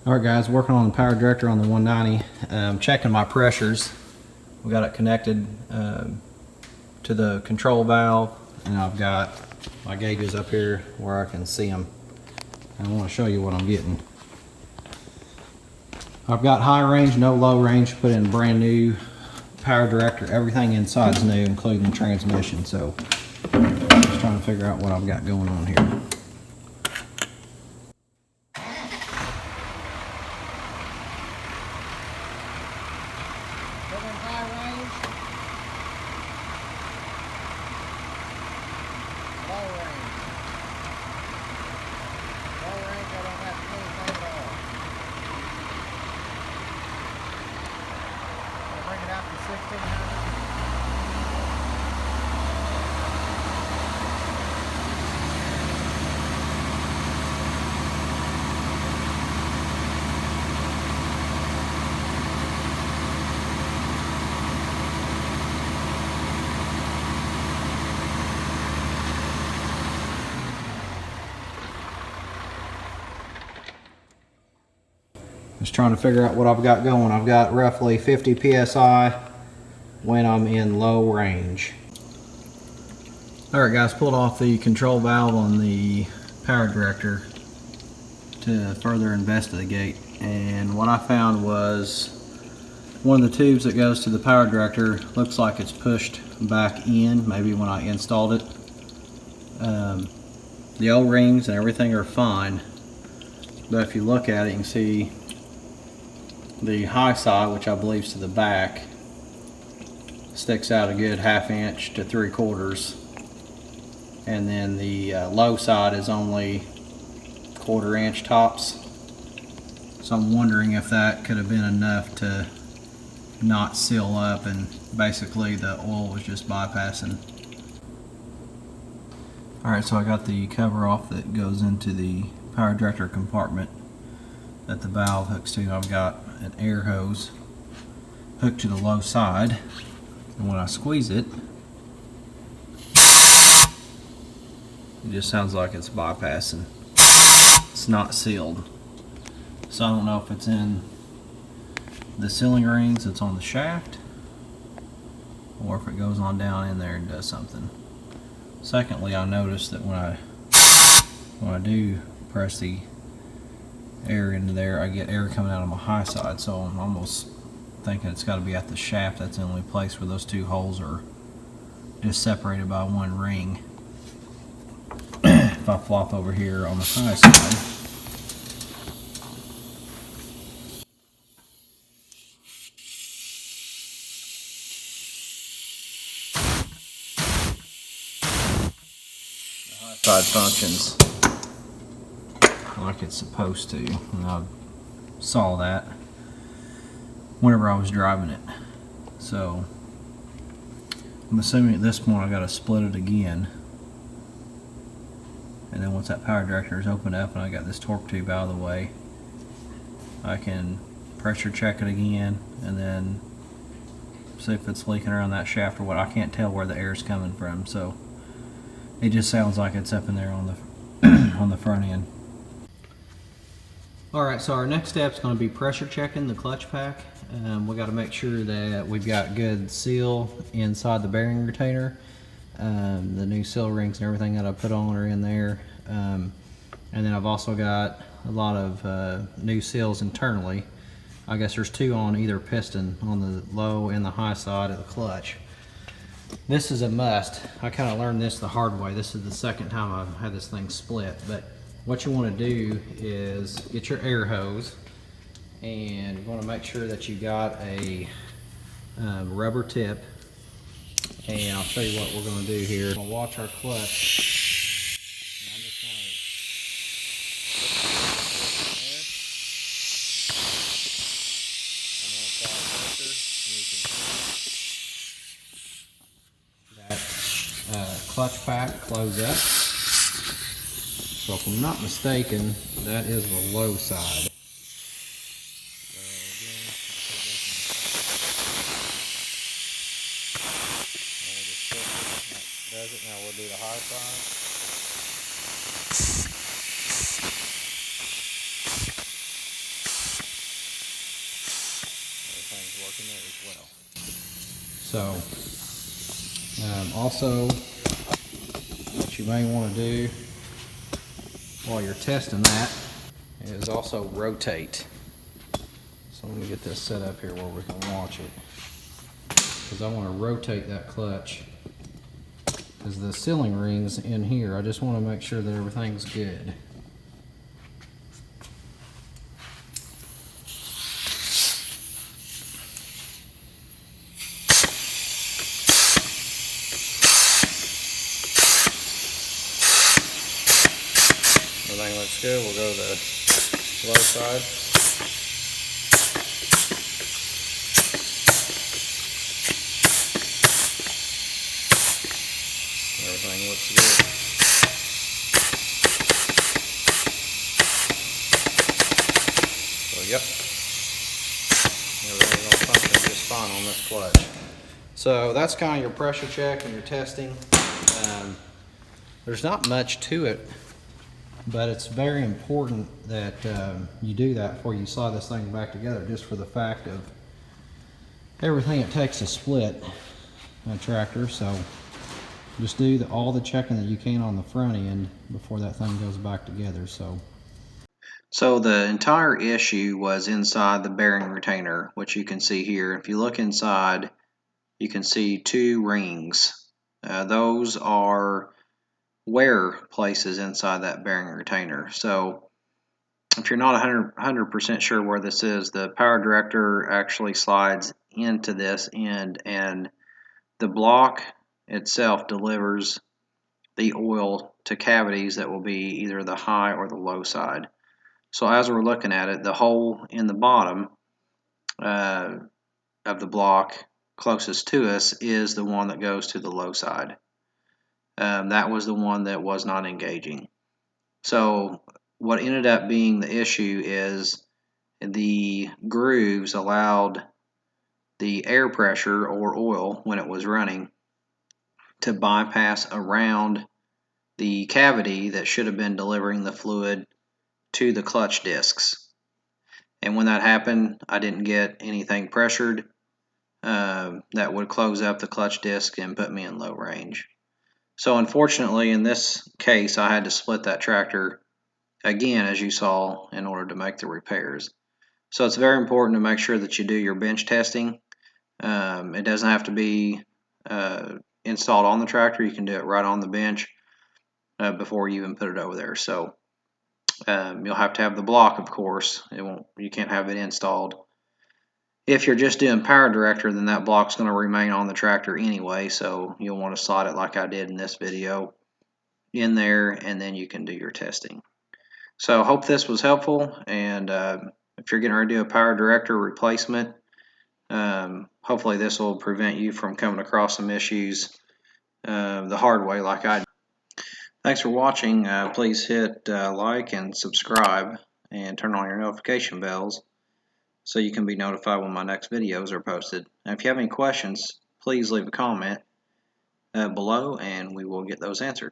Alright guys, working on the power director on the 190. Checking my pressures. We got it connected to the control valve, and I've got my gauges up here where I can see them. I want to show you what I'm getting. I've got high range, no low range, put in brand new power director. Everything inside is new, including the transmission. So just trying to figure out what I've got going on here. Just trying to figure out what I've got going. I've got roughly 50 psi when I'm in low range. Alright guys, pulled off the control valve on the power director to further investigate, and what I found was one of the tubes that goes to the power director looks like it's pushed back in, maybe when I installed it. The O-rings and everything are fine, but if you look at it, you can see the high side, which I believe is to the back, sticks out a good 1/2 inch to 3/4, and then the low side is only 1/4 inch tops. So I'm wondering if that could have been enough to not seal up, and basically the oil was just bypassing. Alright, so I got the cover off that goes into the power director compartment that the valve hooks to. I've got an air hose hooked to the low side, and when I squeeze it, it just sounds like it's bypassing. It's not sealed, so I don't know if it's in the sealing rings that's on the shaft, or if it goes on down in there and does something. Secondly, I noticed that when I do press the air into there, I get air coming out of my high side, so I'm almost thinking it's got to be at the shaft. That's the only place where those two holes are just separated by one ring. If I flop over here on the high side, the high side functions like it's supposed to, and I saw that whenever I was driving it. So I'm assuming at this point I got to split it again, and then once that power director is opened up and I got this torque tube out of the way, I can pressure check it again and then see if it's leaking around that shaft or what. I can't tell where the air is coming from, so it just sounds like it's up in there on the on the front end. Alright, so our next step is going to be pressure checking the clutch pack. We got to make sure that we've got good seal inside the bearing retainer. The new seal rings and everything that I put on are in there. And then I've also got a lot of new seals internally. I guess there's 2 on either piston, on the low and the high side of the clutch. This is a must. I kind of learned this the hard way. This is the second time I've had this thing split. But what you want to do is get your air hose, and you want to make sure that you got a rubber tip. And I'll show you what we're going to do here. We'll watch our clutch. And I'm just going to apply pressure, and you can see that clutch pack close up. So if I'm not mistaken, that is the low side. So again, that does it. Now we'll do the high side. checking that as well. So also what you may want to do while you're testing that is also rotate. So let me get this set up here where we can watch it, because I want to rotate that clutch, because the sealing rings in here, I just want to make sure that everything's good. Everything looks good. We'll go to the low side. Everything looks good. So yep, everything's going to function just fine on this clutch. So that's kind of your pressure check and your testing. There's not much to it, but it's very important that you do that before you slide this thing back together, just for the fact of everything it takes to split a tractor. So just do all the checking that you can on the front end before that thing goes back together. So the entire issue was inside the bearing retainer, which you can see here. If you look inside, you can see two rings. Those are wear places inside that bearing retainer. So if you're not 100% sure where this is, the power director actually slides into this end, and the block itself delivers the oil to cavities that will be either the high or the low side. So as we're looking at it, the hole in the bottom of the block closest to us is the one that goes to the low side. That was the one that was not engaging. So what ended up being the issue is the grooves allowed the air pressure or oil, when it was running, to bypass around the cavity that should have been delivering the fluid to the clutch discs. And when that happened, I didn't get anything pressured that would close up the clutch disc and put me in low range. So unfortunately, in this case, I had to split that tractor again, as you saw, in order to make the repairs. So it's very important to make sure that you do your bench testing. It doesn't have to be installed on the tractor. You can do it right on the bench before you even put it over there. So you'll have to have the block, of course. You can't have it installed. If you're just doing power director, then that block's going to remain on the tractor anyway, so you'll want to slide it like I did in this video in there, and then you can do your testing. So I hope this was helpful, and if you're getting ready to do a power director replacement, hopefully this will prevent you from coming across some issues the hard way like I did. Thanks for watching. Please hit like and subscribe and turn on your notification bells so you can be notified when my next videos are posted. And if you have any questions, please leave a comment below and we will get those answered.